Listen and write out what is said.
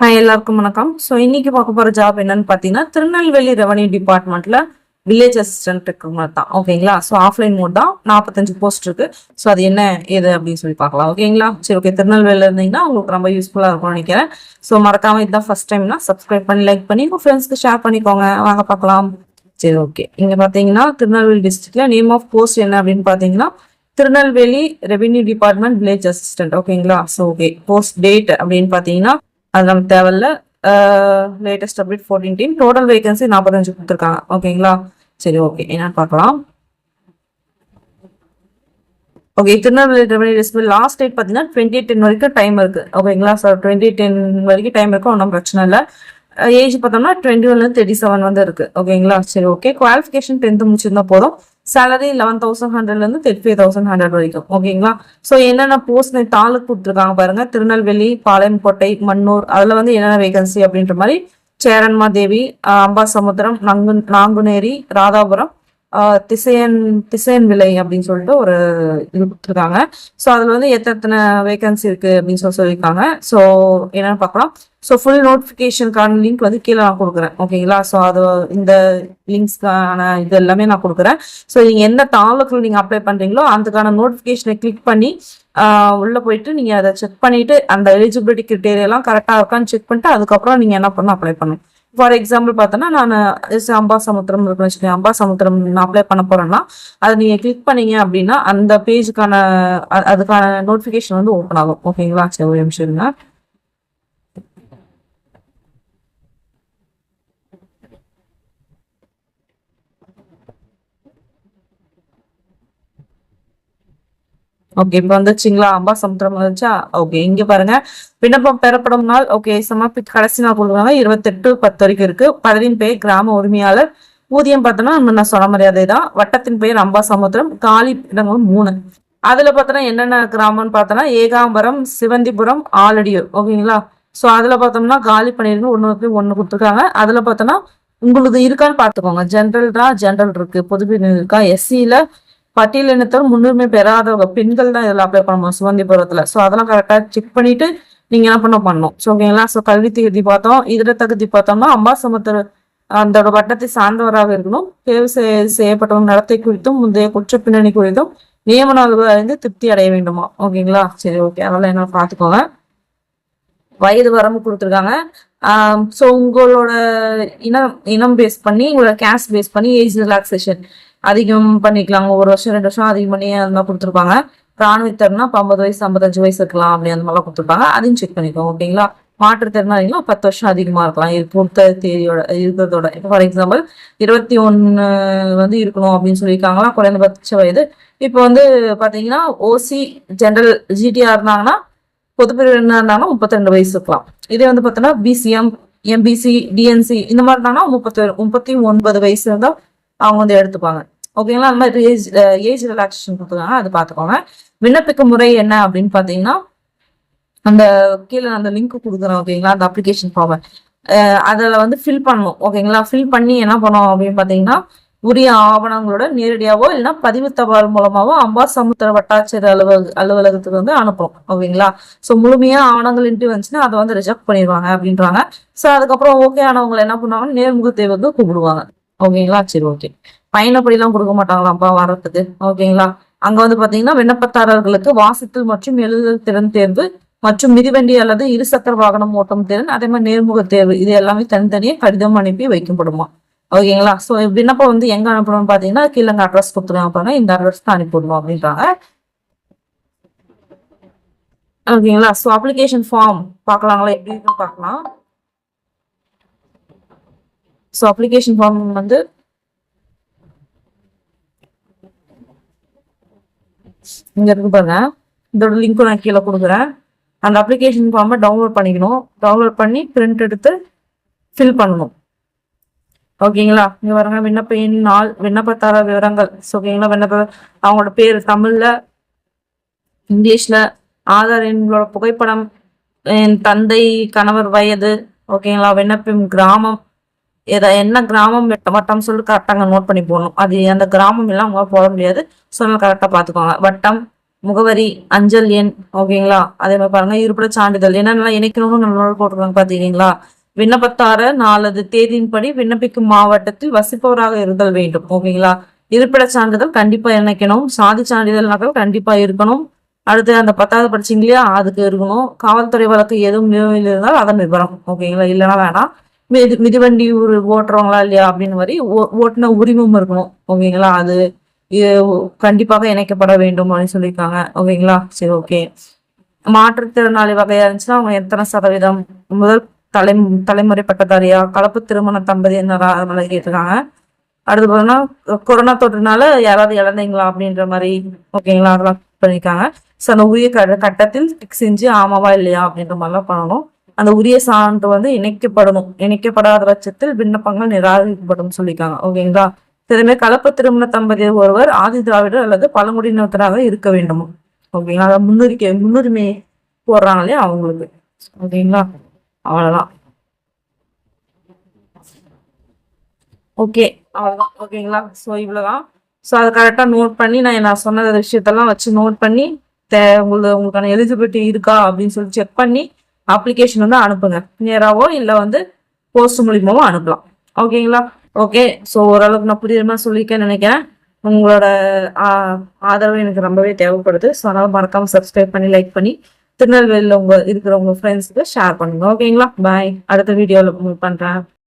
எல்லாருக்கும் வணக்கம். ஸோ இன்னைக்கு பார்க்க போற ஜாப் என்னன்னு பார்த்தீங்கன்னா திருநெல்வேலி ரெவன்யூ டிபார்ட்மெண்ட்ல வில்லேஜ் அசிஸ்டன்ட் ரெக்ரூட்மெண்ட் தான். ஓகேங்களா? ஸோ ஆஃப்லைன் மோட் தான். 45 போஸ்ட் இருக்கு. ஸோ அது என்ன ஏது அப்படின்னு சொல்லி பார்க்கலாம். ஓகேங்களா? சரி, ஓகே. திருநெல்வேலியில் இருந்தீங்கன்னா உங்களுக்கு ரொம்ப யூஸ்ஃபுல்லாக இருக்கும்னு நினைக்கிறேன். ஸோ மறக்காம இதுதான் ஃபர்ஸ்ட் டைம்னா சப்ஸ்கிரைப் பண்ணி லைக் பண்ணி உங்கள் ஃப்ரெண்ட்ஸ்க்கு ஷேர் பண்ணிக்கோங்க. வாங்க பார்க்கலாம். சரி, ஓகே. இங்க பார்த்தீங்கன்னா திருநெல்வேலி டிஸ்ட்ரிக்ட்ல நேம் ஆஃப் போஸ்ட் என்ன அப்படின்னு பார்த்தீங்கன்னா Tirunelveli revenue department village assistant. ஓகேங்களா? So okay. போஸ்ட் டேட் அப்படின்னு பார்த்தீங்கன்னா அது நமக்கு தேவையில்ல. லேட்டஸ்ட் அப்டேட் 14 டோட்டல் வேகன்சி 45 கொடுத்துருக்காங்க. ஓகேங்களா? சரி, ஓகே. என்னன்னு பார்க்கலாம். Okay, Tirunelveli revenue district last date பார்த்தீங்கன்னா 2010 வரைக்கும் டைம் இருக்கு. ஓகேங்களா? ஸோ 2010 வரைக்கும் டைம் இருக்கும். ஒன்றும் பிரச்சனை இல்லை. ஏஜ் பார்த்தோம்னா 21 37 வந்து இருக்கு. ஓகேங்களா? சரி, ஓகே. குவாலிஃபிகேஷன் 10th முடிச்சிருந்தா போதும். சேலரி 11,100 35,100 வரைக்கும். ஓகேங்களா? ஸோ என்னென்ன போஸ்ட் தாலுக்கு கொடுத்துருக்காங்க பாருங்க. திருநெல்வேலி, பாளையங்கோட்டை, மன்னூர், அதுல வந்து என்னென்ன வேகன்சி அப்படின்ற மாதிரி சேரன்மா தேவி, அம்பாசமுத்திரம், நாங்குநேரி, ராதாபுரம், திசையன் விலை அப்படின்னு சொல்லிட்டு ஒரு இது கொடுத்துருக்காங்க. ஸோ அதுல வந்து எத்தனை வேகன்சி இருக்கு அப்படின்னு சொல்லியிருக்காங்க. ஸோ என்னன்னு பார்க்கலாம். ஸோ ஃபுல் நோட்டிஃபிகேஷனுக்கான லிங்க் வந்து கீழே நான் கொடுக்குறேன். ஓகேங்களா? ஸோ அது இந்த லிங்க்ஸ்க்கான இது எல்லாமே நான் கொடுக்குறேன். ஸோ நீங்கள் எந்த தாலுக்கில் நீங்கள் அப்ளை பண்ணுறீங்களோ அதுக்கான நோட்டிஃபிகேஷனை கிளிக் பண்ணி உள்ளே போயிட்டு நீங்கள் அதை செக் பண்ணிட்டு அந்த எலிஜிபிலிட்டி கிரிட்டேரியெல்லாம் கரெக்டாக இருக்கான்னு செக் பண்ணிட்டு அதுக்கப்புறம் நீங்கள் என்ன பண்ணணும் அப்ளை பண்ணணும். ஃபார் எக்ஸாம்பிள் பார்த்தோன்னா நான் அம்பாசமுத்திரம் இருக்குன்னு வச்சுக்கோங்க. அம்பாசமுத்திரம் நான் அப்ளை பண்ண போறேன்னா அதை நீங்கள் கிளிக் பண்ணீங்க அப்படின்னா அந்த பேஜுக்கான அதுக்கான நோட்டிஃபிகேஷன் வந்து ஓப்பன் ஆகும். ஓகேங்களா? சரி, ஒரு நிமிஷம் இருங்க. ஓகே, இப்போ வந்துச்சுங்களா? அம்பாசமுத்திரம் வந்துச்சா? ஓகே, இங்க பாருங்க. விண்ணப்பம் பெறப்படும் நாள் ஓகே கடைசி நாள் கொடுக்குறாங்க. 28/10 வரைக்கும் இருக்கு. பதவியின் பெயர் கிராம உரிமையாளர். ஊதியம் பார்த்தோன்னா நான் சொன்ன மரியாதை தான். வட்டத்தின் பெயர் அம்பாசமுத்திரம். காலி இடங்களும் 3. அதுல பார்த்தோன்னா என்னென்ன கிராமம்னு பார்த்தோன்னா ஏகாம்பரம், சிவந்திபுரம், ஆலடியூர். ஓகேங்களா? ஸோ அதுல பார்த்தோம்னா காலி பண்ணிருக்கு. ஒன்று கொடுத்துருக்காங்க. அதுல பார்த்தோன்னா உங்களுக்கு இருக்கான்னு பார்த்துக்கோங்க. ஜென்ரல் இருக்கு, பொதுப்பிரிவு இருக்கா, எஸ்சியில பட்டியலினத்தோர் முன்னுரிமை பெறாதவங்க பெண்கள் தான் இதெல்லாம் அப்ளை பண்ணணும் சுதந்திரத்துல. ஸோ அதெல்லாம் கரெக்டாக செக் பண்ணிட்டு நீங்க என்ன பண்ணணும். ஸோ ஓகேங்களா? ஸோ கல்வி தகுதி பார்த்தோம். இதர தகுதி பார்த்தோம்னா அம்பாசமுத்திர அந்த வட்டத்தை சார்ந்தவராக இருக்கணும். தேர்வு செய்யப்பட்டவங்க நடத்தை குறித்தும் முந்தைய குற்ற பின்னணி குறித்தும் நியமன அறிந்து திருப்தி அடைய வேண்டுமா? ஓகேங்களா? சரி, ஓகே. அதெல்லாம் என்ன பார்த்துக்கோங்க. வயது வரம்பு கொடுத்துருக்காங்க. ஸோ உங்களோட இனம் பேஸ் பண்ணி உங்களோட கேஸ்ட் பேஸ் பண்ணி ஏஜ் ரிலாக்ஸேஷன் அதிகம் பண்ணிக்கலாம். 1 வருஷம் 2 வருஷம் அதிகம் பண்ணி அந்த மாதிரி கொடுத்துருப்பாங்க. ராணுவத்திறனா 50 வயசு 55 வயசு இருக்கலாம் அப்படி அந்த மாதிரிலாம் கொடுத்துருப்பாங்க. அதையும் செக் பண்ணிக்கோங்க. ஓகேங்களா? மாற்றுத்திறனாளிகளும் 10 வருஷம் அதிகமா இருக்கலாம் பொறுத்த தேதியோட இருக்கிறதோட. இப்போ ஃபார் எக்ஸாம்பிள் 21 வந்து இருக்கணும் அப்படின்னு சொல்லியிருக்காங்களா குறைந்தபட்ச வயது. இப்போ வந்து பாத்தீங்கன்னா ஓசி ஜென்ரல் ஜிடிஆர் இருந்தாங்கன்னா பொதுப்பிரிவு இருந்தாங்கன்னா 32 வயசு இருக்கலாம். இதே வந்து பார்த்தோன்னா பிசிஎம், எம்பிசி, டிஎன்சி இந்த மாதிரி இருந்தாங்கன்னா 39 வயசு இருந்தால் அவங்க வந்து எடுத்துப்பாங்க. ஓகேங்களா? அந்த மாதிரி ஏஜ் ரிலாக்ஸேஷன் கொடுத்துருக்காங்க. அது பார்த்துக்கோங்க. விண்ணப்பிக்கும் முறை என்ன அப்படின்னு பார்த்தீங்கன்னா அந்த கீழே அந்த லிங்க் கொடுக்குறேன். ஓகேங்களா? அந்த அப்ளிகேஷன் ஃபார்ம் அதில் வந்து ஃபில் பண்ணணும். ஓகேங்களா? ஃபில் பண்ணி என்ன பண்ணணும் அப்படின்னு பார்த்தீங்கன்னா உரிய ஆவணங்களோட நேரடியாவோ இல்லைன்னா பதிவு தபால் மூலமாவோ அம்பாசமுத்திர வட்டாட்சியர் அலுவலகத்துக்கு வந்து அனுப்புறோம். ஓகேங்களா? ஸோ முழுமையா ஆவணங்கள் இன்ட்டு வந்துச்சுன்னா அதை வந்து ரிஜெக்ட் பண்ணிடுவாங்க அப்படின்றாங்க. ஸோ அதுக்கப்புறம் ஓகே ஆனவங்களை என்ன பண்ணுவாங்க, நேர்முக தேர்வுக்கு கூப்பிடுவாங்க. ஓகேங்களா? சரி, ஓகே. பயணப்படிலாம் கொடுக்க மாட்டாங்களாம்ப்பா வர்றதுக்கு. ஓகேங்களா? அங்க வந்து பாத்தீங்கன்னா விண்ணப்பதாரர்களுக்கு வாசித்தல் மற்றும் எழுதுதல் திறன் தேர்வு மற்றும் மிதிவண்டி அல்லது இருசக்கர வாகனம் ஓட்டும் திறன், அதே மாதிரி நேர்முக தேர்வு, இது எல்லாமே தனித்தனியே கடிதம் அனுப்பி வைக்கப்படுமா? ஓகேங்களா? ஸோ விண்ணப்பம் வந்து எங்க அனுப்பணும்னு பாத்தீங்கன்னா கீழே அட்ரஸ் கொடுத்துருக்காங்க பாருங்க. இந்த அட்ரஸ் தான் அனுப்பிவிடணும் அப்படின்றாங்க. ஓகேங்களா? ஸோ அப்ளிகேஷன் ஃபார்ம் பார்க்கலாங்களா எப்படி இருக்குன்னு பார்க்கலாம். ஸோ அப்ளிகேஷன் ஃபார்ம் வந்து இங்க இருக்கு பாருங்க. இதோட லிங்க்கும் நான் கீழே கொடுக்குறேன். அந்த அப்ளிகேஷன் ஃபார்மை டவுன்லோட் பண்ணிக்கணும். டவுன்லோட் பண்ணி பிரிண்ட் எடுத்து ஃபில் பண்ணணும். ஓகேங்களா? இங்க பாருங்க. விண்ணப்ப எண், நாள், விண்ணப்பதார விவரங்கள். ஓகேங்களா? அவங்களோட பேர் தமிழ்ல, இங்கிலீஷ்ல, ஆதார் எண்களோட புகைப்படம், தந்தை, கணவர் வயது. ஓகேங்களா? விண்ணப்பம் கிராமம், என்ன கிராமம் வட்டம் சொல்லிட்டு கரெக்டாக நோட் பண்ணி போடணும். அது அந்த கிராமம் எல்லாம் அவங்க போட முடியாது. ஸோ கரெக்டாக பார்த்துக்கோங்க. வட்டம், முகவரி, அஞ்சல் எண், ஓகேங்களா? அதே மாதிரி பாருங்க இருப்பிடச் சான்றிதழ் என்னென்னலாம் இணைக்கணும்னு நம்மளோட போட்டிருக்காங்க பாத்தீங்களா? விண்ணப்பத்தாரர் நாளது தேதியின்படி விண்ணப்பிக்கும் மாவட்டத்தில் வசிப்பவராக இருத்தல் வேண்டும், ஓகேங்களா? இருப்பிடச் சான்றிதழ் கண்டிப்பா இணைக்கணும். சாதி சான்றிதழ் நகல் கண்டிப்பா இருக்கணும். அடுத்து அந்த 10வது படிச்சீங்க இல்லையா, அதுக்கு இருக்கணும். காவல்துறை வழக்கு எதுவும் நிலுவையில் இருந்தால் அதன் விவரம், ஓகேங்களா? இல்லைன்னா வேணாம். மிதிவண்டி ஓட்டுறவங்களா இல்லையா அப்படின்னு மாதிரி ஓட்டுன உரிமம் இருக்கணும், ஓகேங்களா? அது கண்டிப்பாக இணைக்கப்பட வேண்டும் அப்படின்னு சொல்லியிருக்காங்க, ஓகேங்களா? சரி, ஓகே. மாற்றுத்திறனாளி வகையா இருந்துச்சுன்னா அவங்க எத்தனை சதவீதம், முதல் தலைமுறை பட்டதாரியா, கலப்பு திருமண தம்பதியினரா, அது மாதிரி கேட்டிருக்காங்க. அடுத்து பார்த்தோம்னா கொரோனா தொற்றுனால யாராவது இழந்தீங்களா அப்படின்ற மாதிரி, ஓகேங்களா? அதெல்லாம் பண்ணியிருக்காங்க. ஸோ அந்த உரிய கட்டத்தில் டிக் செஞ்சு ஆமாவா இல்லையா அப்படின்ற மாதிரிலாம் பண்ணணும். அந்த உரிய சான்று வந்து இணைக்கப்படணும். இணைக்கப்படாத பட்சத்தில் விண்ணப்பங்கள் நிராகரிக்கப்படும் சொல்லியிருக்காங்க, ஓகேங்களா? இதுமே கலப்பு திருமண தம்பதியர் ஒருவர் ஆதி திராவிடர் அல்லது பழங்குடியினத்தராக இருக்க வேண்டும், ஓகேங்களா? அதை முன்னுரிமை போடுறாங்க இல்லையா அவங்களுக்கு, ஓகேங்களா? அவ்வளவுதான். ஓகே, அவ்வளவுதான், ஓகேங்களா? ஸோ இவ்வளவுதான். ஸோ அதை கரெக்டா நோட் பண்ணி நான் சொன்ன விஷயத்தெல்லாம் வச்சு நோட் பண்ணி உங்களுக்கான எலிஜிபிலிட்டி இருக்கா அப்படின்னு சொல்லி செக் பண்ணி அப்ளிகேஷன் வந்து அனுப்புங்க. நேராவோ இல்லை வந்து போஸ்ட் மூலியமாவோ அனுப்பலாம், ஓகேங்களா? ஓகே. ஸோ ஓரளவுக்கு நான் புரியுற மாதிரி சொல்லியிருக்கேன்னு நினைக்கிறேன். உங்களோட ஆதரவு எனக்கு ரொம்பவே தேவைப்படுது. ஸோ அதனால மறக்காம சப்ஸ்கிரைப் பண்ணி லைக் பண்ணி திருநெல்வேலியில் இருக்கிற உங்க ஃப்ரெண்ட்ஸுக்கு ஷேர் பண்ணுங்க, ஓகேங்களா? பாய். அடுத்த வீடியோவில் பண்றேன்.